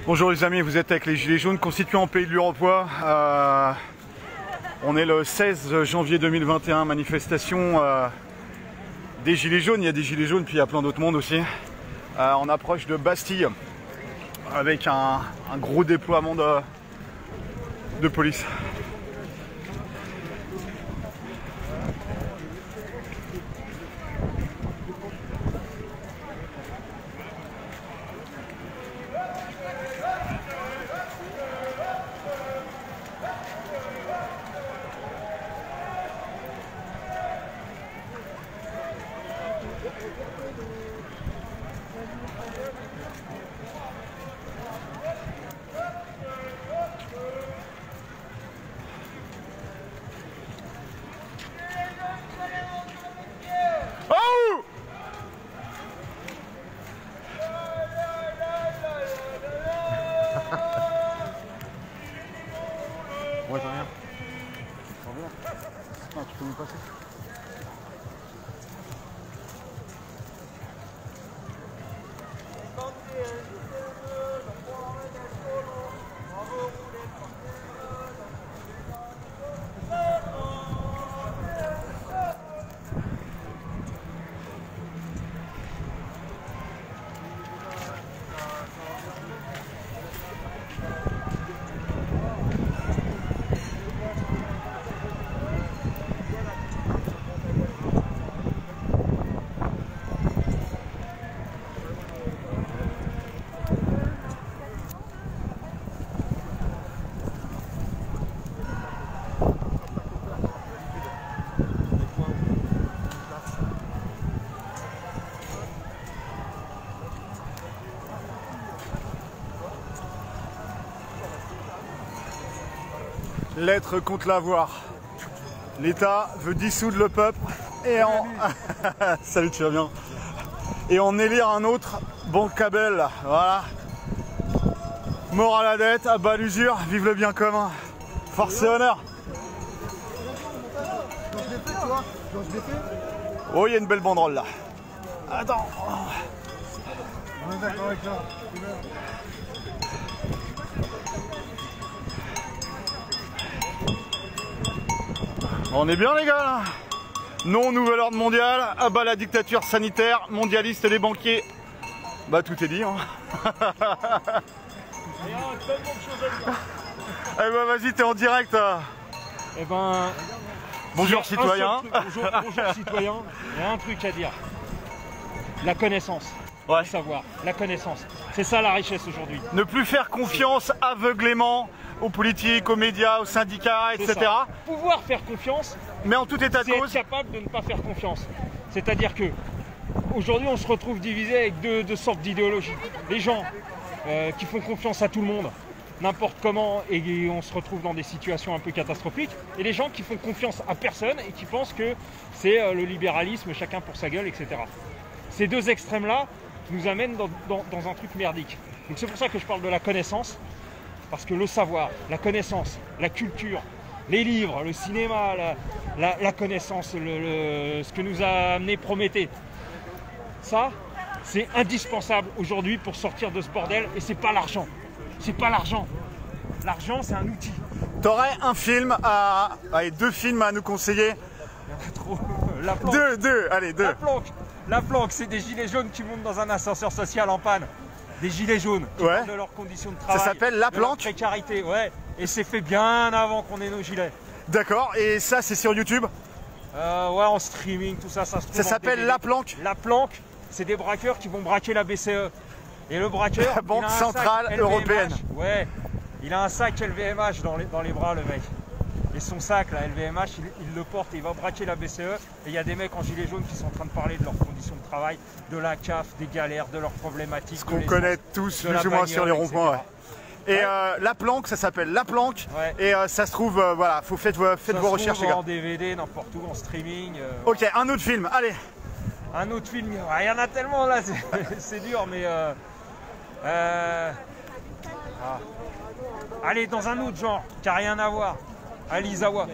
Bonjour les amis, vous êtes avec les Gilets jaunes constituants en Pays de l'Uropoix. On est le 16 janvier 2021, manifestation des Gilets jaunes. Il y a des Gilets jaunes, puis il y a plein d'autres mondes aussi. On approche de Bastille avec un gros déploiement de police. Ouais, j'en viens. J'en viens. Non, tu peux nous passer. Lettre contre l'avoir. L'État veut dissoudre le peuple et en... Salut, tu vas bien? Et en élire un autre bancabel. Voilà. Mort à la dette, à bas l'usure, vive le bien commun. Force et honneur. Oh, il y a une belle banderole là. Attends. On est d'accord avec ça. On est bien les gars là. Non nouvel ordre mondial, à bas la dictature sanitaire, mondialiste et les banquiers. Bah tout est dit hein. Eh bah vas-y, t'es en direct. Eh ben... Bonjour citoyens. Bonjour citoyens. Il y a un truc à dire. La connaissance. Ouais. Le savoir. La connaissance. C'est ça la richesse aujourd'hui. Ne plus faire confiance aveuglément aux politiques, aux médias, aux syndicats, etc. Pouvoir faire confiance, mais en tout état de c'est être cause, capable de ne pas faire confiance. C'est-à-dire que aujourd'hui on se retrouve divisé avec deux sortes d'idéologies. Les gens qui font confiance à tout le monde, n'importe comment, et on se retrouve dans des situations un peu catastrophiques, et les gens qui font confiance à personne et qui pensent que c'est le libéralisme, chacun pour sa gueule, etc. Ces deux extrêmes-là nous amènent dans un truc merdique. Donc c'est pour ça que je parle de la connaissance. Parce que le savoir, la connaissance, la culture, les livres, le cinéma, la connaissance, ce que nous a amené Prométhée, ça, c'est indispensable aujourd'hui pour sortir de ce bordel. Et c'est pas l'argent. C'est pas l'argent. L'argent, c'est un outil. t'aurais un film allez, deux films à nous conseiller. Il y en a trop. La planque. Allez, deux. La planque, c'est des gilets jaunes qui montent dans un ascenseur social en panne. Des gilets jaunes qui parlent de leurs conditions de travail. Ça s'appelle La Planque. De leur précarité, ouais. Et c'est fait bien avant qu'on ait nos gilets. D'accord, et ça c'est sur YouTube? Ouais, en streaming, tout ça, ça se trouve. Ça s'appelle La Planque. La Planque, c'est des braqueurs qui vont braquer la BCE. Et le braqueur, la Banque Centrale Européenne. Ouais, il a un sac LVMH dans les bras, le mec. Et son sac, là, LVMH, il le porte et il va braquer la BCE. Et il y a des mecs en gilet jaune qui sont en train de parler de leurs conditions de travail, de la CAF, des galères, de leurs problématiques. Ce qu'on connaît tous plus ou moins sur les ronds-points. Ouais. Et La Planque, ça s'appelle La Planque. Ouais. Et ça se trouve, voilà, faites vos recherches, les gars. En DVD, n'importe où, en streaming. Ok, un autre film, allez. Un autre film, il y en a tellement là, c'est dur, mais... Allez, dans un autre genre, qui n'a rien à voir. Ali Zawa.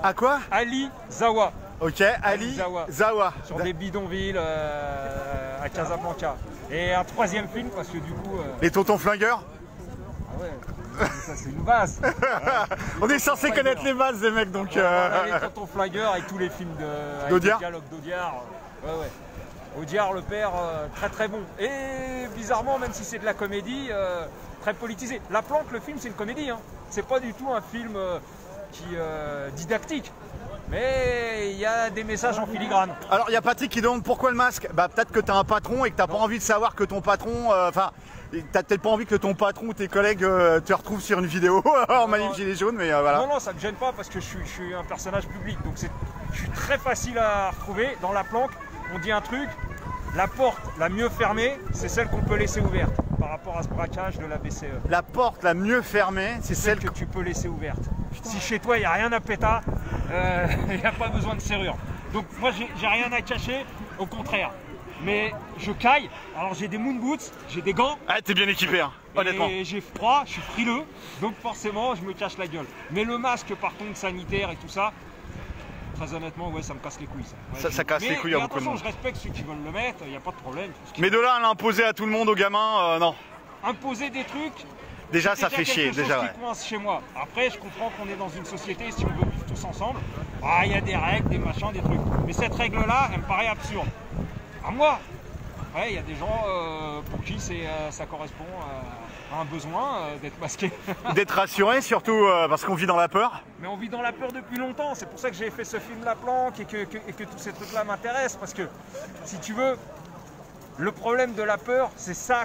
À quoi? Ali Zawa. Ok, Ali Zawa. Sur des bidonvilles à Casablanca. Et un troisième film, parce que du coup... Les tontons flingueurs? Ah ouais, ça c'est une base. On est censé connaître les bases des mecs, donc... Voilà, les tontons flingueurs et tous les films d'Audiard. dialogue d'Audiard. Ouais. Audiard, le père, très très bon. Et bizarrement, même si c'est de la comédie, très politisé. La Planque, le film, c'est une comédie. Hein. C'est pas du tout un film didactique. Mais il y a des messages en filigrane. Alors il y a Patrick qui demande pourquoi le masque. Bah peut-être que tu as un patron et que tu n'as pas envie de savoir que ton patron... Enfin, t'as peut-être pas envie que ton patron ou tes collègues te retrouvent sur une vidéo en manif gilet jaune, mais voilà. Non, ça me gêne pas parce que je suis un personnage public. Donc je suis très facile à retrouver. Dans La Planque, on dit un truc. La porte la mieux fermée, c'est celle qu'on peut laisser ouverte par rapport à ce braquage de la BCE. La porte la mieux fermée, c'est celle que tu peux laisser ouverte. Putain. Si chez toi il n'y a rien à péta, il n'y a pas besoin de serrure. Donc moi j'ai rien à cacher, au contraire. Mais je caille, alors j'ai des moon boots, j'ai des gants. Ah t'es bien équipé hein, honnêtement. Et j'ai froid, je suis frileux, donc forcément je me cache la gueule. Mais le masque par contre sanitaire et tout ça, très honnêtement, ouais, ça me casse les couilles. Ça, ça casse les couilles à beaucoup de monde. Je respecte ceux qui veulent le mettre, il n'y a pas de problème. Mais de là à l'imposer à tout le monde, aux gamins, non. Imposer des trucs, déjà ça fait chier. Déjà, qui coince chez moi. Après, je comprends qu'on est dans une société, si on veut vivre tous ensemble, il y a des règles, des machins, des trucs. Mais cette règle-là, elle me paraît absurde. À moi. Après, il y a des gens pour qui ça correspond à un besoin d'être masqué. D'être rassuré, surtout parce qu'on vit dans la peur. Mais on vit dans la peur depuis longtemps. C'est pour ça que j'ai fait ce film La Planque et que tous ces trucs-là m'intéressent. Parce que, si tu veux, le problème de la peur, c'est ça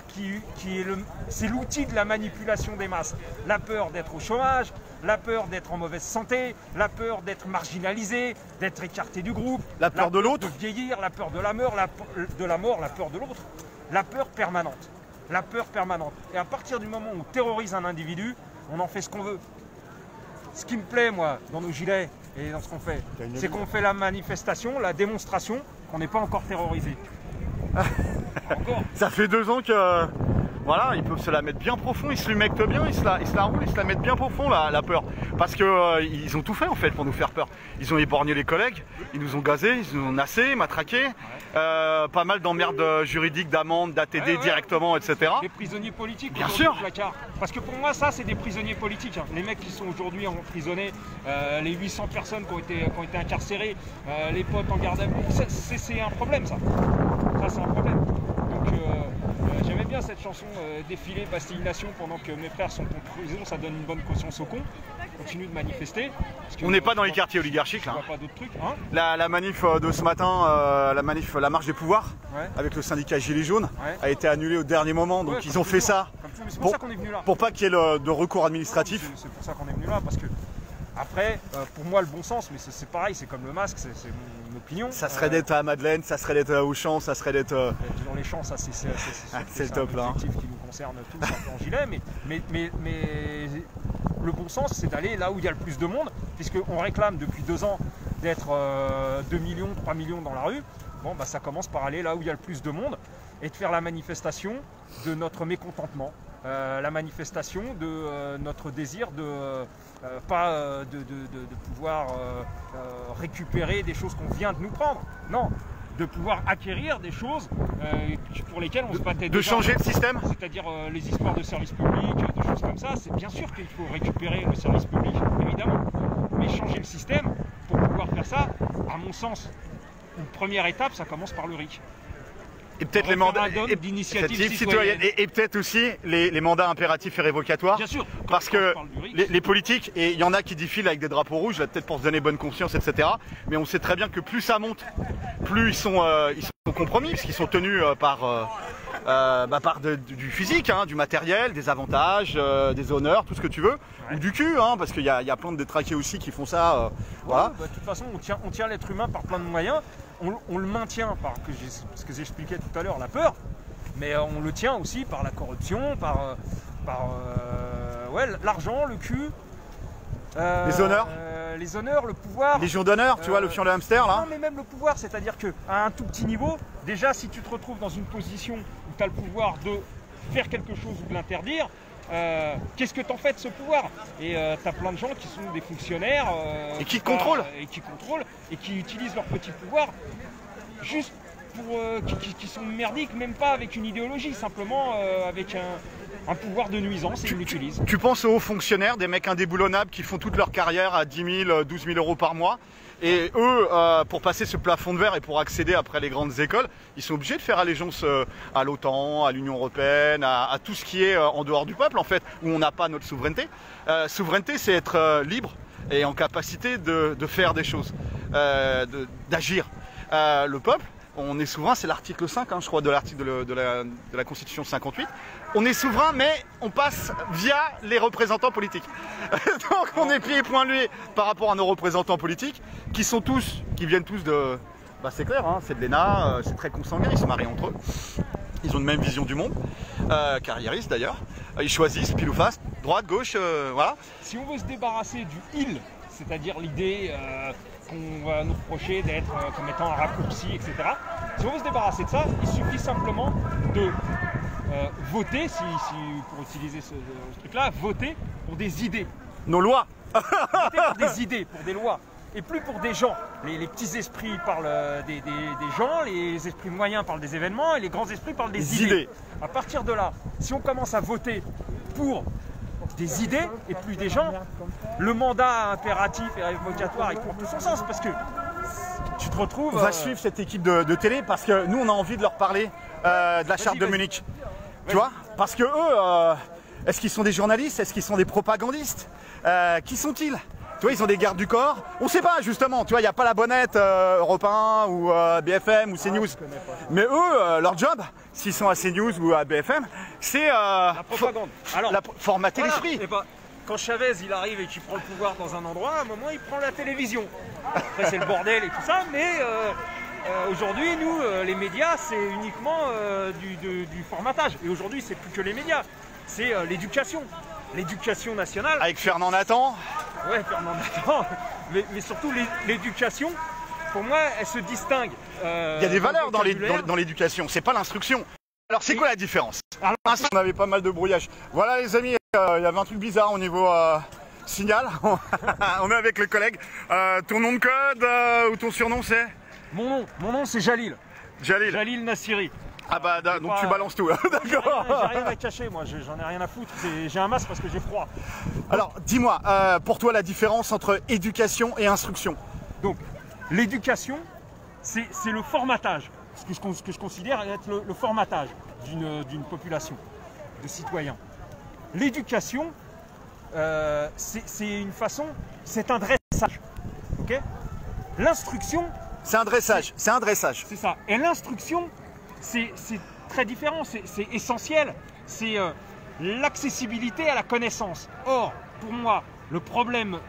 c'est l'outil de la manipulation des masses. La peur d'être au chômage, la peur d'être en mauvaise santé, la peur d'être marginalisé, d'être écarté du groupe, la peur de l'autre, de vieillir, la peur de la mort, la peur de l'autre, la peur permanente. La peur permanente. Et à partir du moment où on terrorise un individu, on en fait ce qu'on veut. Ce qui me plaît, moi, dans nos gilets et dans ce qu'on fait, c'est qu'on fait la manifestation, la démonstration, qu'on n'est pas encore terrorisé. Encore. Ça fait 2 ans que... Voilà, ils peuvent se la mettre bien profond, ils se l'humectent bien, ils se la roulent, ils se la mettent bien profond la peur. Parce que ils ont tout fait en fait pour nous faire peur. Ils ont éborgné les collègues, ils nous ont gazés, ils nous ont nassés, matraqués, pas mal d'emmerdes juridiques, d'amendes, d'ATD directement, etc. Des prisonniers politiques, bien sûr. Parce que pour moi ça c'est des prisonniers politiques. Hein. Les mecs qui sont aujourd'hui emprisonnés, les 800 personnes qui ont été incarcérées, les potes en garde à vue, c'est un problème ça. Ça c'est un problème. Donc j'aimais bien cette chanson Défilé, Bastille Nation pendant que mes frères sont en prison, ça donne une bonne conscience au con. Continue de manifester. On n'est pas dans les quartiers oligarchiques là. Pas d'autres trucs, hein. La manif de ce matin, la marche des pouvoirs, avec le syndicat Gilets jaunes, a été annulée au dernier moment. Donc ils ont fait ça pour pas qu'il y ait de recours administratif. C'est pour ça qu'on est venu là, parce que après, pour moi le bon sens, mais c'est pareil, c'est comme le masque, c'est mon opinion. Ça serait d'être à Madeleine, ça serait d'être à Auchan, ça serait d'être... Dans les champs, ça c'est le top là. C'est un objectif qui nous concerne tous en gilet, mais le bon sens c'est d'aller là où il y a le plus de monde, puisqu'on réclame depuis 2 ans d'être 2 millions, 3 millions dans la rue. Bon, bah, ça commence par aller là où il y a le plus de monde et de faire la manifestation de notre mécontentement. La manifestation de notre désir de pouvoir récupérer des choses qu'on vient de nous prendre. Non, de pouvoir acquérir des choses pour lesquelles on se battait déjà. De changer le système. C'est-à-dire les histoires de service public, de choses comme ça. C'est bien sûr qu'il faut récupérer le service public, évidemment. Mais changer le système, pour pouvoir faire ça, à mon sens, une première étape, ça commence par le RIC. Et peut-être les mandats d'initiative citoyenne. Et peut-être aussi les mandats impératifs et révocatoires. Bien sûr. Parce que les politiques, et il y en a qui défilent avec des drapeaux rouges, peut-être pour se donner bonne conscience, etc. Mais on sait très bien que plus ça monte, plus ils sont compromis, parce qu'ils sont tenus par du physique, hein, du matériel, des avantages, des honneurs, tout ce que tu veux, ou du cul, hein, parce qu'il y a plein de détraqués aussi qui font ça. Voilà. De toute façon, on tient l'être humain par plein de moyens. On le maintient par ce que j'expliquais tout à l'heure, la peur, mais on le tient aussi par la corruption, par l'argent, le cul, les honneurs, le pouvoir. Les jours d'honneur, tu vois, le fion de hamster là. Non, mais même le pouvoir, c'est-à-dire qu'à un tout petit niveau, déjà si tu te retrouves dans une position où tu as le pouvoir de faire quelque chose ou de l'interdire, qu'est-ce que t'en fais de ce pouvoir? Et t'as plein de gens qui sont des fonctionnaires et qui contrôlent et qui utilisent leur petit pouvoir juste qui sont merdiques, même pas avec une idéologie, simplement avec un pouvoir de nuisance et ils l'utilisent. Tu penses aux hauts fonctionnaires, des mecs indéboulonnables qui font toute leur carrière à 10 000, 12 000 euros par mois. Et eux, pour passer ce plafond de verre et pour accéder après les grandes écoles, ils sont obligés de faire allégeance à l'OTAN, à l'Union européenne, à tout ce qui est en dehors du peuple, en fait, où on n'a pas notre souveraineté. Souveraineté, c'est être libre et en capacité de faire des choses, d'agir. Le peuple, on est souverain, c'est l'article 5, je crois, de l'article de la Constitution 58. On est souverain, mais on passe via les représentants politiques. Donc on est pieds et poings liés par rapport à nos représentants politiques, qui viennent tous de... Bah c'est clair, c'est de l'ENA, c'est très consanguin, ils se marient entre eux. Ils ont une même vision du monde, carriéristes d'ailleurs. Ils choisissent, pile ou face, droite, gauche, voilà. Si on veut se débarrasser du « il », c'est-à-dire l'idée qu'on va nous reprocher d'être comme étant un raccourci, etc. Si on veut se débarrasser de ça, il suffit simplement de voter, pour utiliser ce truc-là, voter pour des idées. Nos lois. Voter pour des idées, pour des lois. Et plus pour des gens. Les petits esprits parlent des gens, les esprits moyens parlent des événements et les grands esprits parlent des idées. À partir de là, si on commence à voter pour des idées et plus des gens, le mandat impératif et révocatoire il prend tout son sens parce que tu te retrouves... On va suivre cette équipe de télé parce que nous on a envie de leur parler de la charte de Munich. Tu vois? Parce que eux, est-ce qu'ils sont des journalistes? Est-ce qu'ils sont des propagandistes? Qui sont-ils? Tu vois, ils ont des gardes du corps. On ne sait pas justement, tu vois, il n'y a pas la bonnette Europe 1 ou BFM ou CNews. Mais eux, leur job, s'ils sont à CNews ou à BFM, c'est la propagande. Alors, formater voilà, l'esprit. Quand Chavez il arrive et qu'il prend le pouvoir dans un endroit, à un moment il prend la télévision. Après c'est le bordel et tout ça, mais aujourd'hui nous, les médias, c'est uniquement du formatage. Et aujourd'hui c'est plus que les médias, c'est l'éducation. L'éducation nationale. Avec Fernand Nathan. Ouais, Fernand Nathan. Mais surtout l'éducation, pour moi, elle se distingue. Il y a des valeurs dans l'éducation, c'est pas l'instruction. Alors c'est quoi la différence? Alors, on avait pas mal de brouillage. Voilà les amis, il y avait un truc bizarre au niveau signal. On est avec le collègue. Ton nom de code ou ton surnom c'est? Mon nom c'est Jalil. Jalil Nassiri. Ah bah donc tu balances tout. D'accord. J'ai rien à cacher, moi j'en ai rien à foutre. J'ai un masque parce que j'ai froid. Alors dis-moi, pour toi la différence entre éducation et instruction? Donc l'éducation, c'est le formatage. Ce que je considère être le formatage d'une population de citoyens. L'éducation, c'est une façon, c'est un dressage. Ok? L'instruction. C'est un dressage. C'est un dressage. C'est ça. Et l'instruction, c'est très différent, c'est essentiel, c'est l'accessibilité à la connaissance. Or, pour moi, le problème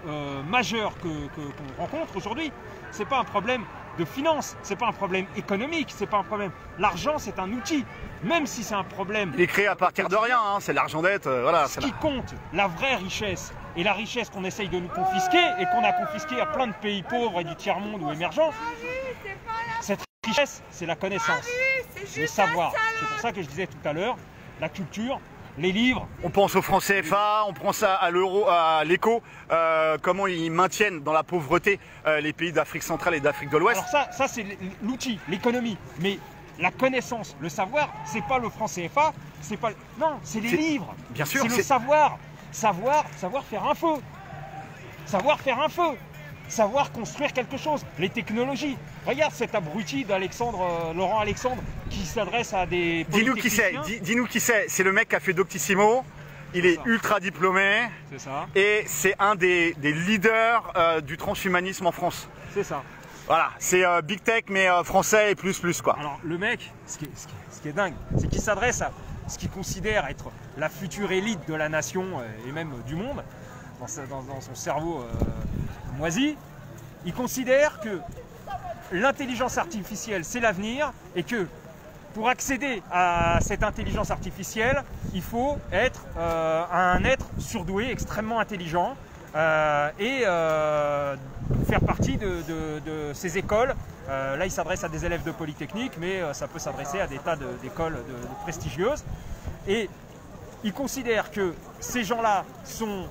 majeur qu'on rencontre aujourd'hui, c'est pas un problème de finance, c'est pas un problème économique, c'est pas un problème. L'argent, c'est un outil, même si c'est un problème. Il est créé à partir de rien, c'est l'argent dette, voilà. Ce qui compte, la vraie richesse, et la richesse qu'on essaye de nous confisquer, et qu'on a confisquée à plein de pays pauvres et du tiers-monde ou émergents, cette richesse, c'est la connaissance. Le savoir. C'est pour ça que je disais tout à l'heure, la culture, les livres. On pense au franc CFA, on pense à l'euro, à l'éco, comment ils maintiennent dans la pauvreté les pays d'Afrique centrale et d'Afrique de l'Ouest. Alors ça c'est l'outil, l'économie. Mais la connaissance, le savoir, c'est pas le franc CFA, c'est pas... Non, c'est les livres. Bien sûr. C'est le savoir. Savoir faire un feu. Savoir faire un feu. Savoir construire quelque chose, les technologies. Regarde cet abruti Laurent Alexandre, qui s'adresse à des polytechniciens. Dis-nous qui c'est. C'est le mec qui a fait Doctissimo. Il est ultra diplômé. C'est ça. Et c'est un des leaders du transhumanisme en France. C'est ça. Voilà, c'est Big Tech mais français et plus quoi. Alors le mec, ce qui est dingue, c'est qu'il s'adresse à ce qu'il considère être la future élite de la nation et même du monde, dans son cerveau moisi. Il considère que l'intelligence artificielle c'est l'avenir et que pour accéder à cette intelligence artificielle, il faut être un être surdoué, extrêmement intelligent et faire partie de ces écoles. Là, il s'adresse à des élèves de Polytechnique, mais ça peut s'adresser à des tas d'écoles prestigieuses. Et il considère que ces gens-là sont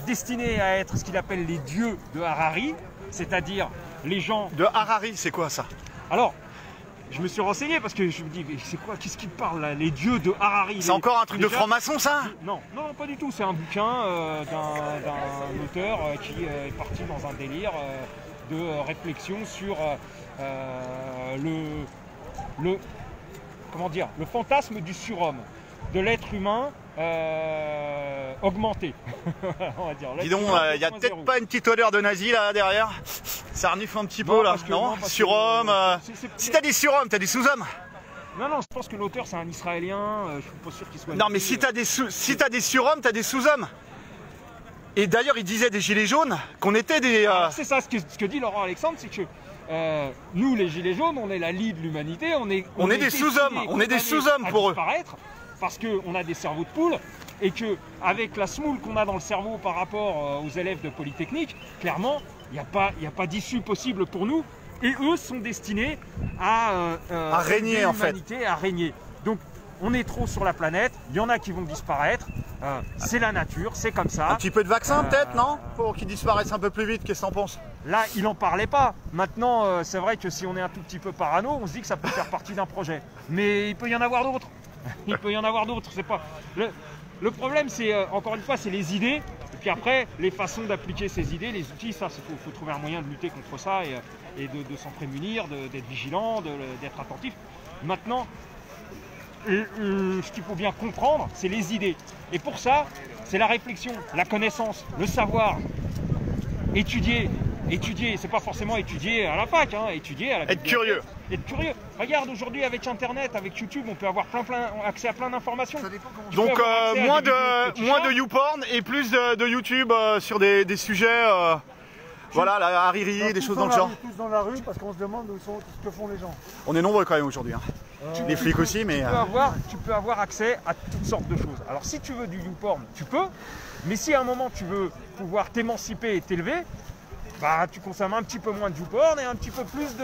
destinés à être ce qu'il appelle les dieux de Harari, c'est-à-dire les gens... De Harari, c'est quoi ça? Alors, je me suis renseigné parce que je me dis, mais c'est quoi, qu'est-ce qu'ils parlent là, les dieux de Harari? C'est encore un truc de franc-maçon, ça? Non, non, pas du tout. C'est un bouquin d'un auteur qui est parti dans un délire de réflexion sur comment dire, le fantasme du surhomme, de l'être humain augmenté. On va dire. Dis donc, il n'y a peut-être pas une petite odeur de nazi là derrière? Ça renifle un petit peu là, non? Surhomme. Si t'as des surhommes, t'as des sous-hommes? Non, non, je pense que l'auteur c'est un Israélien, je suis pas sûr qu'il soit... Non, mais si t'as des surhommes, t'as des sous-hommes. Et d'ailleurs, il disait des gilets jaunes qu'on était des... C'est ça, ce que dit Laurent Alexandre, c'est que nous, les gilets jaunes, on est la lie de l'humanité, on est des sous-hommes, on est des sous-hommes pour eux. Parce qu'on a des cerveaux de poule et qu'avec la semoule qu'on a dans le cerveau par rapport aux élèves de Polytechnique, clairement, il n'y a pas d'issue possible pour nous. Et eux sont destinés à régner en fait. À régner. Donc on est trop sur la planète, il y en a qui vont disparaître, c'est la nature, c'est comme ça. Un petit peu de vaccin peut-être, non? Pour qu'ils disparaissent un peu plus vite, qu'est-ce que t'en penses? Là, il n'en parlait pas. Maintenant, c'est vrai que si on est un tout petit peu parano, on se dit que ça peut faire partie d'un projet. Mais il peut y en avoir d'autres. Il peut y en avoir d'autres. C'est pas... Le problème, c'est, encore une fois, c'est les idées. Et puis après, les façons d'appliquer ces idées, les outils, ça, il faut trouver un moyen de lutter contre ça et de s'en prémunir, d'être vigilant, d'être attentif. Maintenant, ce qu'il faut bien comprendre, c'est les idées. Et pour ça, c'est la réflexion, la connaissance, le savoir. Étudier, c'est pas forcément étudier à la fac, hein, étudier à la Être curieux. Être curieux. Regarde, aujourd'hui, avec Internet, avec YouTube, on peut avoir accès à plein d'informations. Donc moins de YouPorn et plus de YouTube sur des sujets, voilà, la Hariri, des choses dans le genre. Tous dans la rue parce qu'on se demande ce que font les gens. On est nombreux quand même aujourd'hui. Hein. Les flics aussi, mais... Tu peux avoir accès à toutes sortes de choses. Alors si tu veux du YouPorn, tu peux. Mais si à un moment tu veux pouvoir t'émanciper et t'élever, bah tu consommes un petit peu moins de YouPorn et un petit peu plus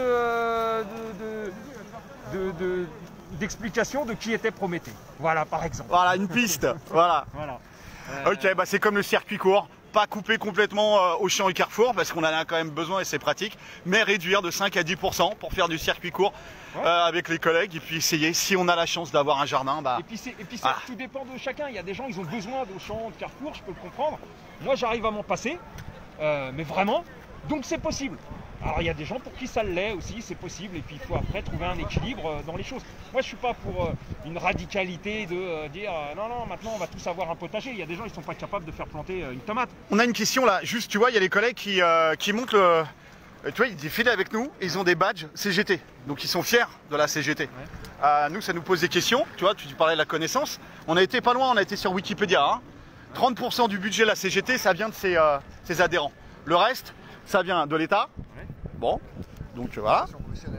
d'explications de qui était Prométhée. Voilà, par exemple. Voilà, une piste. Voilà. Voilà. Ok, bah c'est comme le circuit court. Pas couper complètement Auchan et Carrefour parce qu'on en a quand même besoin et c'est pratique, mais réduire de 5 à 10% pour faire du circuit court avec les collègues et puis essayer, si on a la chance d'avoir un jardin, bah... Et puis tout dépend de chacun. Il y a des gens, ils ont besoin d'Auchan, de Carrefour, je peux le comprendre. Moi, j'arrive à m'en passer, mais vraiment, donc c'est possible. Alors il y a des gens pour qui ça l'est aussi, c'est possible, et puis il faut après trouver un équilibre dans les choses. Moi je suis pas pour une radicalité de dire non, maintenant on va tous avoir un potager. Il y a des gens qui sont pas capables de faire planter une tomate. On a une question là, juste tu vois, il y a les collègues qui montent le... Tu vois, ils défilent avec nous, ils ont des badges CGT, donc ils sont fiers de la CGT. Ouais. Nous ça nous pose des questions, tu vois, tu parlais de la connaissance. On a été pas loin, on a été sur Wikipédia. Hein. 30% du budget de la CGT, ça vient de ses adhérents. Le reste, ça vient de l'État. Bon, donc voilà.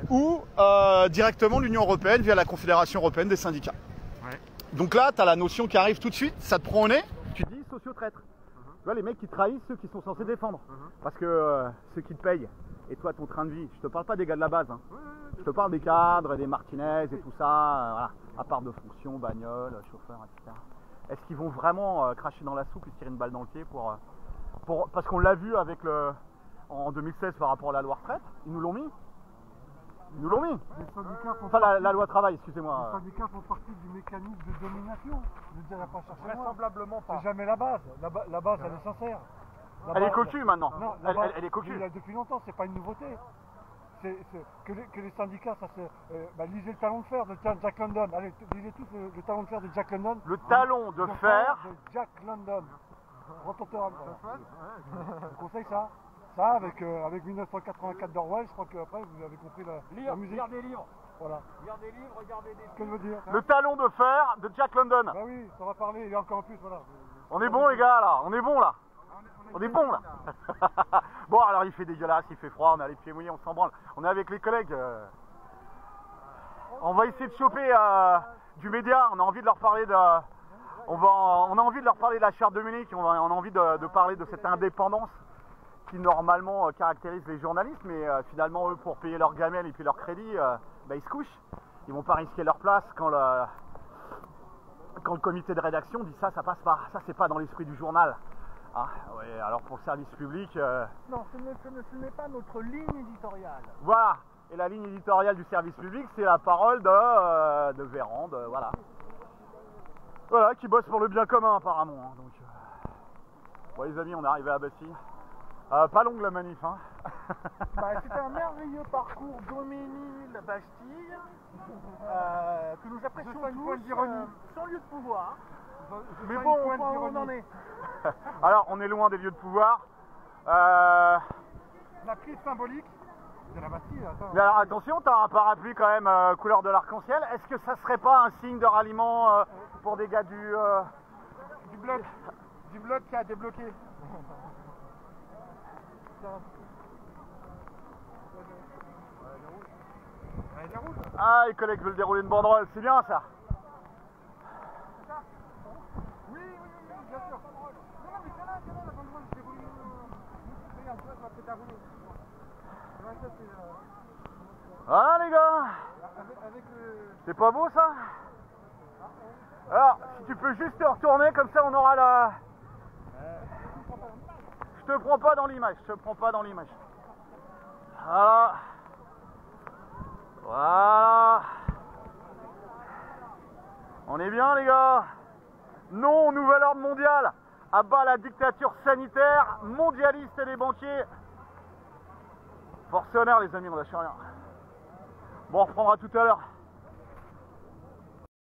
Ou directement l'Union Européenne via la Confédération Européenne des syndicats. Ouais. Donc là, tu as la notion qui arrive tout de suite, ça te prend au nez, tu dis sociotraître. Tu vois, les mecs qui trahissent ceux qui sont censés défendre. Parce que ceux qui te payent, et toi ton train de vie, je te parle pas des gars de la base. Hein. Je te parle des cadres, des Martinez et tout ça, voilà. À part de fonction, bagnole, chauffeur, etc. Est-ce qu'ils vont vraiment cracher dans la soupe et se tirer une balle dans le pied parce qu'on l'a vu avec en 2016 par rapport à la loi retraite, ils nous l'ont mis. Ils nous l'ont mis. Les syndicats font enfin, la loi travail, excusez-moi. Les syndicats font partie du mécanisme de domination. Je ne dirais pas chercher vraisemblablement pas. C'est jamais la base. La base, elle est sincère. Elle est cocu maintenant. Non, elle est cocu. Depuis longtemps, c'est pas une nouveauté. Que les syndicats, ça lisez le talon de fer de Jack London. Allez, lisez tous le talon de fer de Jack London. Le talon de fer de Jack London. Rototoram. Je conseille ça. Ça, avec 1984 d'Orwell, je crois qu'après vous avez compris la musique. Regardez des livres. Voilà. Regardez des livres, regardez des... Ce que je veux dire. Le talon de fer de Jack London. Bah oui, ça va parler, il y a encore en plus, voilà. On est bon les gars là, on est bon là. On est bon là. Bon alors il fait dégueulasse, il fait froid, on a les pieds mouillés, on s'en branle. On est avec les collègues. On va essayer de choper du média, on a envie de leur parler de... On a envie de leur parler de la charte de Munich, on a envie de parler de cette indépendance qui normalement caractérise les journalistes, mais finalement eux pour payer leur gamelle et puis leur crédit, ils se couchent. Ils vont pas risquer leur place quand le comité de rédaction dit ça passe pas, ça c'est pas dans l'esprit du journal. Ah, ouais, alors pour le service public... Non, ce n'est pas notre ligne éditoriale. Voilà, Et la ligne éditoriale du service public, c'est la parole de Véran, voilà. Voilà, qui bosse pour le bien commun apparemment. Hein, donc, bon les amis, on est arrivé à Bastille. Pas longue la manif, hein. C'était un merveilleux parcours Doménil-Bastille que nous apprécions tous, sans lieu de pouvoir. Mais bon, on en est. Alors, on est loin des lieux de pouvoir. La prise symbolique de la Bastille. Mais alors attention, t'as un parapluie quand même couleur de l'arc-en-ciel. Est-ce que ça serait pas un signe de ralliement pour des gars du bloc qui a débloqué? Ah, les collègues veulent dérouler une banderole, c'est bien ça. Oui, bien sûr. Non, mais tiens là, la banderole, je déroule. Regarde, tu vois, ça va peut-être rouler. Voilà les gars. C'est pas beau ça? Alors, si tu peux juste te retourner, comme ça on aura la... Je te prends pas dans l'image, Voilà. Voilà. On est bien les gars. Non au nouvel ordre mondial. À bas la dictature sanitaire, mondialiste et les banquiers. Force et honneur les amis, on lâche rien. Bon, on reprendra tout à l'heure.